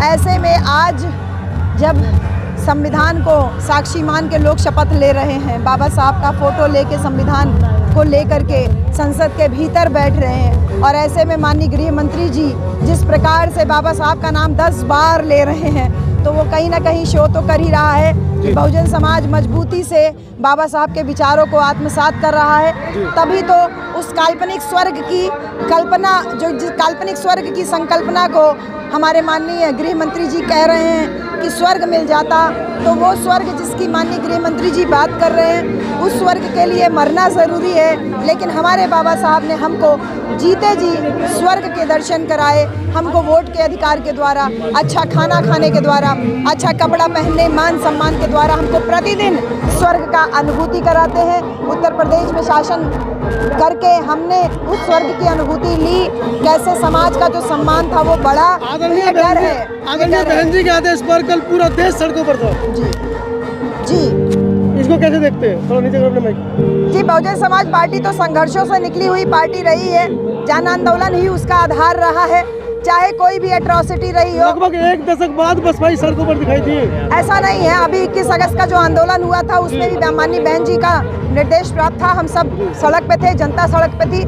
ऐसे में आज जब संविधान को साक्षी मान के लोग शपथ ले रहे हैं, बाबा साहब का फोटो लेके संविधान को लेकर के संसद के भीतर बैठ रहे हैं, और ऐसे में माननीय गृह मंत्री जी जिस प्रकार से बाबा साहब का नाम 10 बार ले रहे हैं, तो वो कहीं ना कहीं शो तो कर ही रहा है कि बहुजन समाज मजबूती से बाबा साहब के विचारों को आत्मसात कर रहा है। तभी तो उस काल्पनिक स्वर्ग की कल्पना, जो जिस काल्पनिक स्वर्ग की संकल्पना को हमारे माननीय गृह मंत्री जी कह रहे हैं कि स्वर्ग मिल जाता, तो वो स्वर्ग जिसकी माननीय गृह मंत्री जी बात कर रहे हैं, उस स्वर्ग के लिए मरना ज़रूरी है। लेकिन हमारे बाबा साहब ने हमको जीते जी स्वर्ग के दर्शन कराए, हमको वोट के अधिकार के द्वारा, अच्छा खाना खाने के द्वारा, अच्छा कपड़ा पहनने, मान सम्मान के द्वारा हमको प्रतिदिन स्वर्ग का अनुभूति कराते हैं। उत्तर प्रदेश में शासन करके हमने उस स्वर्ग की अनुभूति ली, कैसे समाज का जो सम्मान था वो बढ़ा। आदरणीय डर है, आदरणीय बहन जी के आदेश पर कल पूरा देश सड़कों पर था। जी इसको कैसे देखते हैं? थोड़ा नीचे करो अपने माइक। जी, बहुजन समाज पार्टी तो संघर्षों से निकली हुई पार्टी रही है, जन आंदोलन ही उसका आधार रहा है, चाहे कोई भी एट्रोसिटी रही हो। लगभग 1 दशक बाद बसपा सड़कों पर दिखाई दी है। ऐसा नहीं है, अभी 21 अगस्त का जो आंदोलन हुआ था उसमें भी माननीय बहन जी का निर्देश प्राप्त था, हम सब सड़क पे थे, जनता सड़क पे थी।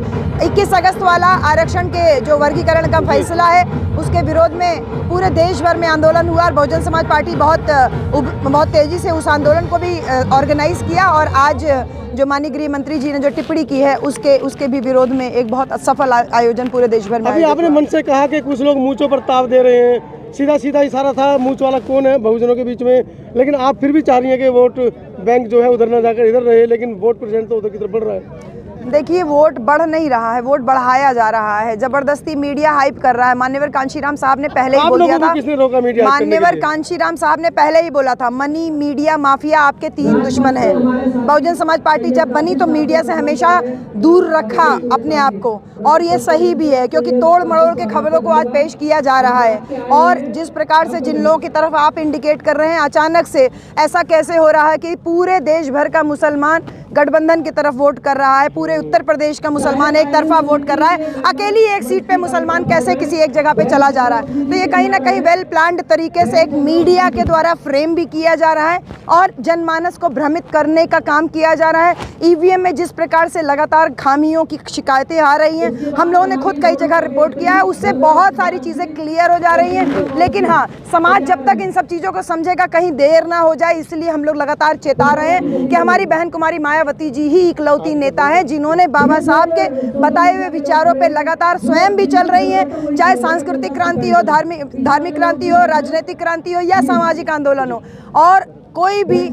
21 अगस्त वाला आरक्षण के जो वर्गीकरण का फैसला है उसके विरोध में पूरे देश भर में आंदोलन हुआ, और बहुजन समाज पार्टी बहुत तेज़ी से उस आंदोलन को भी ऑर्गेनाइज किया, और आज जो माननीय गृह मंत्री जी ने जो टिप्पणी की है उसके भी विरोध में एक बहुत सफल आयोजन पूरे देश भर में। अभी आपने मन से कहा कि कुछ लोग मूंछों पर ताव दे रहे हैं, सीधा सीधा इशारा था मूंछ वाला कौन है बहुजनों के बीच में, लेकिन आप फिर भी चाह रही हैं कि वोट बैंक जो है उधर न जाकर इधर रहे, लेकिन वोट परसेंट तो उधर की तरफ बढ़ रहा है। देखिए, वोट बढ़ नहीं रहा है, वोट बढ़ाया जा रहा है, जबरदस्ती मीडिया हाइप कर रहा है। मान्यवर कांशीराम साहब ने पहले ही बोल दिया था, किसने रोका मीडिया? मान्यवर कांशीराम साहब ने पहले ही बोला था, मनी मीडिया माफिया आपके 3 दुश्मन हैं। बहुजन समाज पार्टी जब बनी तो मीडिया से हमेशा दूर रखा अपने आप को, और ये सही भी है क्योंकि तोड़ मड़ोड़ के खबरों को आज पेश किया जा रहा है। और जिस प्रकार से जिन लोगों की तरफ आप इंडिकेट कर रहे हैं, अचानक से ऐसा कैसे हो रहा है कि पूरे देश भर का मुसलमान गठबंधन की तरफ वोट कर रहा है, पूरे उत्तर प्रदेश का मुसलमान एक तरफा वोट कर रहा है, अकेली एक सीट पे मुसलमान कैसे किसी एक जगह पे चला जा रहा है। तो ये कहीं ना कहीं वेल प्लान्ड तरीके से एक मीडिया के द्वारा फ्रेम भी किया जा रहा है और जनमानस को भ्रमित करने का काम किया जा रहा है। ईवीएम में जिस प्रकार से लगातार खामियों की शिकायतें आ रही हैं, हम लोगों ने खुद कई जगह रिपोर्ट किया है, उससे बहुत सारी चीज़ें क्लियर हो जा रही हैं। लेकिन हाँ, समाज जब तक इन सब चीज़ों को समझेगा कहीं देर ना हो जाए, इसलिए हम लोग लगातार चेता रहे हैं कि हमारी बहन कुमारी मायावती जी ही इकलौती नेता है जिन्होंने बाबा साहब के बताए हुए विचारों पे लगातार स्वयं भी चल रही हैं, चाहे सांस्कृतिक क्रांति हो, धार्मिक क्रांति हो, राजनीतिक क्रांति हो या सामाजिक आंदोलन हो। और कोई भी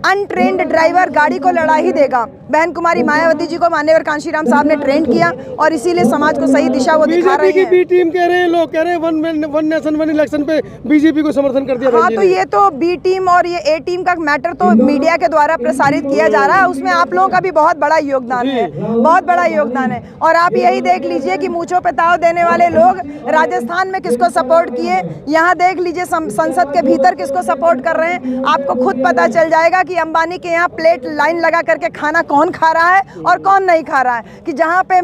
अनट्रेंड ड्राइवर गाड़ी को लड़ा ही देगा। बहन कुमारी मायावती जी को मान्यवर कांशीराम साहब ने ट्रेंड किया और इसीलिए समाज को सही दिशा वो दिखा रहे हैं। बी टीम कह रहे हैं, लोग कह रहे हैं वन नेशन वन इलेक्शन पे बीजेपी को समर्थन कर दिया। हाँ, तो ये तो बी टीम और ये ए टीम का मैटर तो मीडिया के द्वारा प्रसारित किया जा रहा है, उसमें आप लोगों का भी बहुत बड़ा योगदान है, बहुत बड़ा योगदान है। और आप यही देख लीजिए कि मूंछों पे ताव देने वाले लोग राजस्थान में किसको सपोर्ट किए, यहाँ देख लीजिए संसद के भीतर किसको सपोर्ट कर रहे हैं। आपको खुद पता चल जाएगा कि अंबानी के यहाँ प्लेट लाइन लगा करके खाना कौन खा रहा है और कौन नहीं खा रहा है, कि जहाँ पे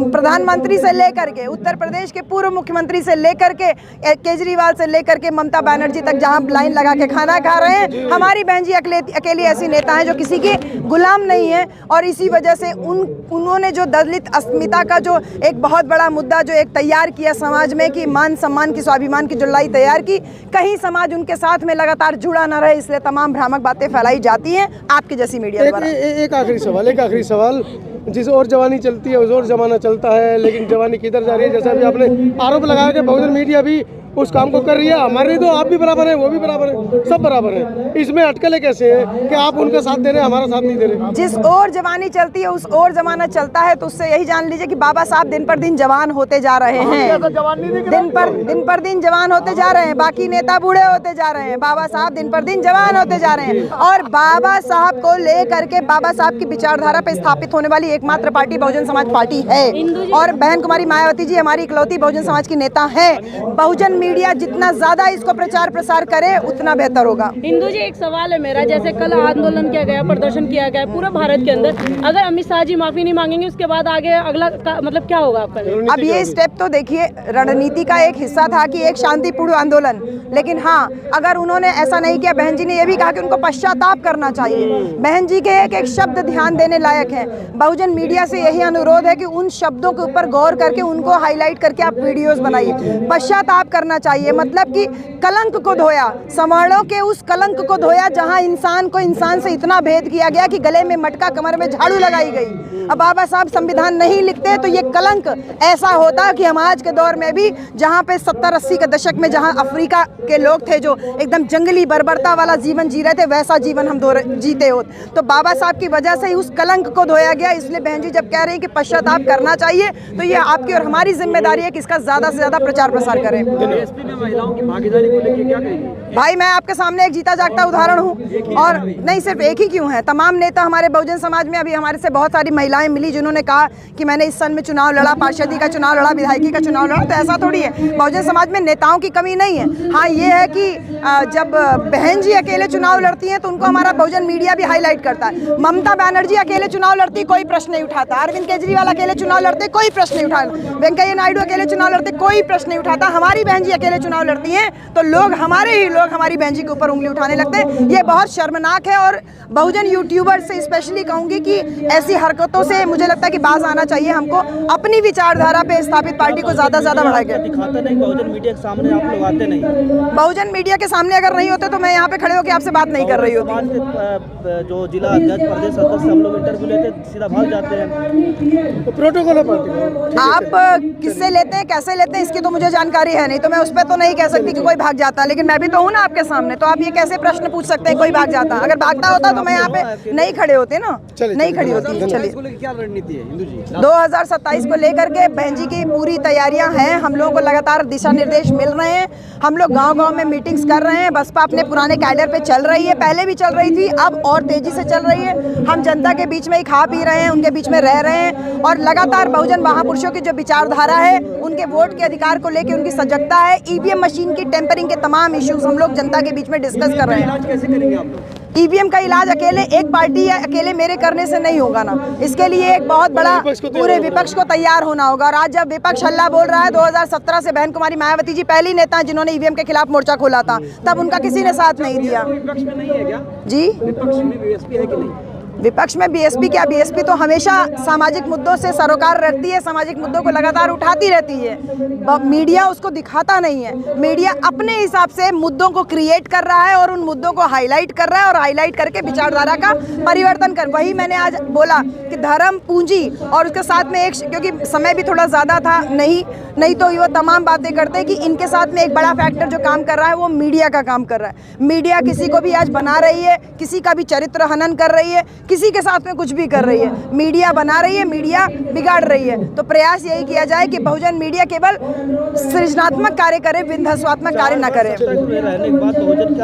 प्रधानमंत्री से लेकर के उत्तर प्रदेश के पूर्व मुख्यमंत्री से लेकर के केजरीवाल से लेकर के ममता बनर्जी तक जहाँ लाइन लगा के खाना खा रहे हैं, हमारी बहन जी अकेली ऐसी नेता हैं जो किसी की गुलाम नहीं है। और इसी वजह से उन्होंने जो दलित अस्मिता का जो एक बहुत बड़ा मुद्दा जो एक तैयार किया समाज में, कि मान सम्मान की स्वाभिमान की जो लड़ाई तैयार की, कहीं समाज उनके साथ में लगातार जुड़ा ना रहे, इसलिए तमाम भ्रामक बातें फैलाई जाती हैं आपकी जैसी मीडिया द्वारा। एक आखिरी सवाल, जिस और जवानी चलती है उस और जमाना चलता है, लेकिन जवानी किधर जा रही है? जैसा अभी आपने आरोप लगाया कि बहुजन मीडिया भी उस काम को कर रही है, हमारे तो आप भी बराबर हैं, वो भी बराबर है, सब बराबर है, इसमें अटकलें कैसे हैं कि आप उनका साथ दे रहे हैं, हमारा साथ नहीं दे रहे? जिस और जवानी चलती है उस और जमाना चलता है, तो उससे यही जान लीजिए कि बाबा साहब दिन पर दिन जवान होते जा रहे हैं, दिन पर दिन जवान होते जा रहे हैं। बाकी नेता बूढ़े होते जा रहे हैं, बाबा साहब दिन पर दिन जवान होते जा रहे हैं। और बाबा साहब को लेकर के, बाबा साहब की विचारधारा पर स्थापित होने वाली एकमात्र पार्टी बहुजन समाज पार्टी है, और बहन कुमारी मायावती जी हमारी इकलौती बहुजन समाज की नेता है। बहुजन मीडिया जितना ज़्यादा इसको प्रचार प्रसार करे उतना बेहतर होगा। हिंदू जी, एक सवाल है मेरा, जैसे कल आंदोलन किया गया, प्रदर्शन किया गया पूरा भारत के अंदर, अगर अमित शाह जी माफी नहीं मांगेंगे उसके बाद आगे अगला मतलब क्या होगा आपका? अब ये स्टेप तो देखिए रणनीति का एक हिस्सा था कि एक शांतिपूर्ण आंदोलन, लेकिन हाँ, अगर उन्होंने ऐसा नहीं किया, बहन जी ने ये भी कहा कि उनको पश्चाताप करना चाहिए। बहन जी के एक शब्द ध्यान देने लायक है। बहुजन मीडिया से यही अनुरोध है कि उन शब्दों के ऊपर गौर करके उनको हाईलाइट करके आप वीडियोस बनाइए। पश्चाताप करना चाहिए, मतलब कि कलंक को धोया, सवर्णों के उस कलंक को धोया जहां इंसान को इंसान से इतना भेद किया गया कि गले में मटका, कमर में झाड़ू लगाई गई। अब बाबा साहब संविधान नहीं लिखते तो ये कलंक ऐसा होता कि हम आज के दौर में भी जहां पे 70-80 के दशक में जहां अफ्रीका के लोग थे जो एकदम जंगली बर्बरता वाला जीवन जी रहे थे, वैसा जीवन हम जीते होते। तो बाबा साहब की वजह से ही उस कलंक को धोया गया। इसलिए बहन जी जब कह रही हैं कि पश्चाताप करना चाहिए, तो ये आपकी और हमारी जिम्मेदारी है कि इसका ज़्यादा से ज़्यादा प्रचार प्रसार करें। बीएसपी में महिलाओं की भागीदारी को लेकर क्या कहेंगे? भाई मैं आपके सामने एक जीता जागता उदाहरण हूँ, और नहीं सिर्फ एक ही क्यों है, तमाम नेता हमारे बहुजन समाज में, अभी हमारे से बहुत सारी महिलाएं मिली जिन्होंने कहा कि मैंने इस सन में चुनाव लड़ा, पार्षदी का चुनाव लड़ा, विधायकी का चुनाव लड़ा। तो ऐसा थोड़ी है, बहुजन समाज में नेताओं की कमी नहीं है। हाँ ये है कि जब बहन जी अकेले चुनाव लड़ती हैं तो उनको हमारा बहुजन मीडिया भी हाईलाइट करता है। ममता बनर्जी अकेले चुनाव लड़ती, कोई प्रश्न नहीं उठाता। अरविंद केजरीवाल अकेले चुनाव लड़ते, कोई प्रश्न नहीं उठाता। वेंकैया नायडू अकेले चुनाव लड़ते, कोई प्रश्न नहीं उठाता। हमारी बहन जी अकेले चुनाव लड़ती हैं तो लोग, हमारे ही लोग हमारी बहन जी के ऊपर उंगली उठाने लगते हैं। ये बहुत शर्मनाक है, और बहुजन यूट्यूबर से स्पेशली कहूंगी कि ऐसी हरकतों से मुझे लगता है कि बाज आना चाहिए हमको। अपनी विचारधारा पे स्थापित पार्टी को ज़्यादा से ज़्यादा बढ़ाएंगे। दिखाते नहीं, बहुजन मीडिया के सामने आप लोग आते नहीं। बहुजन मीडिया के सामने अगर नहीं होते तो मैं यहाँ पे खड़े होकर आपसे बात नहीं कर रही होती। समाज के जो जिला अध्यक्ष, प्रदेश अध्यक्ष, हम लोग इंटरव्यू लेते सीधा भाग जाते हैं। तो प्रोटोकॉल है पार्टी का। आप किससे लेते हैं, कैसे लेते हैं, इसकी तो मुझे जानकारी है नहीं, तो मैं उस पर तो नहीं कह सकती कि कोई भाग जाता, लेकिन मैं भी तो हूँ ना आपके सामने। तो आप ये कैसे प्रश्न पूछ सकते हैं कोई भाग जाता? अगर भागता होता तो मैं यहाँ पे नहीं खड़े होते ना, नहीं खड़ी होती। चलिए, क्या रणनीति है हिंदू जी? 2027 को लेकर के बहन जी की पूरी तैयारियां हैं। हम लोगों को लगातार दिशा निर्देश मिल रहे हैं। हम लोग गांव-गांव में मीटिंग्स कर रहे हैं। बसपा अपने पुराने कैडर पे चल रही है, पहले भी चल रही थी, अब और तेजी से चल रही है। हम जनता के बीच में ही खा पी रहे हैं, उनके बीच में रह रहे हैं, और लगातार बहुजन महापुरुषों की जो विचारधारा है, उनके वोट के अधिकार को लेकर उनकी सजगता है। ईवीएम मशीन की टेम्परिंग के तमाम इश्यूज हम लोग जनता के बीच में डिस्कस कर रहे हैं। कैसे करेंगे आप लोग? ईवीएम का इलाज अकेले एक पार्टी या अकेले मेरे करने से नहीं होगा ना, इसके लिए एक बहुत बड़ा पूरे विपक्ष को तैयार होना होगा। और आज जब विपक्ष हल्ला बोल रहा है, 2017 से बहन कुमारी मायावती जी पहली नेता हैं जिन्होंने ईवीएम के खिलाफ मोर्चा खोला था, तब उनका किसी ने साथ नहीं दिया। विपक्ष में नहीं है क्या? जी, विपक्ष में बीएसपी है कि नहीं? विपक्ष में बीएसपी क्या, बीएसपी तो हमेशा सामाजिक मुद्दों से सरोकार रहती है, सामाजिक मुद्दों को लगातार उठाती रहती है। मीडिया उसको दिखाता नहीं है। मीडिया अपने हिसाब से मुद्दों को क्रिएट कर रहा है और उन मुद्दों को हाईलाइट कर रहा है, और हाईलाइट करके विचारधारा का परिवर्तन कर। वही मैंने आज बोला कि धर्म, पूंजी, और उसके साथ में एक, क्योंकि समय भी थोड़ा ज़्यादा था, नहीं तो वो तमाम बातें करते हैं कि इनके साथ में एक बड़ा फैक्टर जो काम कर रहा है वो मीडिया का काम कर रहा है। मीडिया किसी को भी आज बना रही है, किसी का भी चरित्र हनन कर रही है, किसी के साथ में कुछ भी कर रही है। मीडिया बना रही है, मीडिया बिगाड़ रही है। तो प्रयास यही किया जाए कि बहुजन मीडिया केवल सृजनात्मक कार्य करे, विध्वंसात्मक कार्य न करे। रहने के बाद बहुजन क्या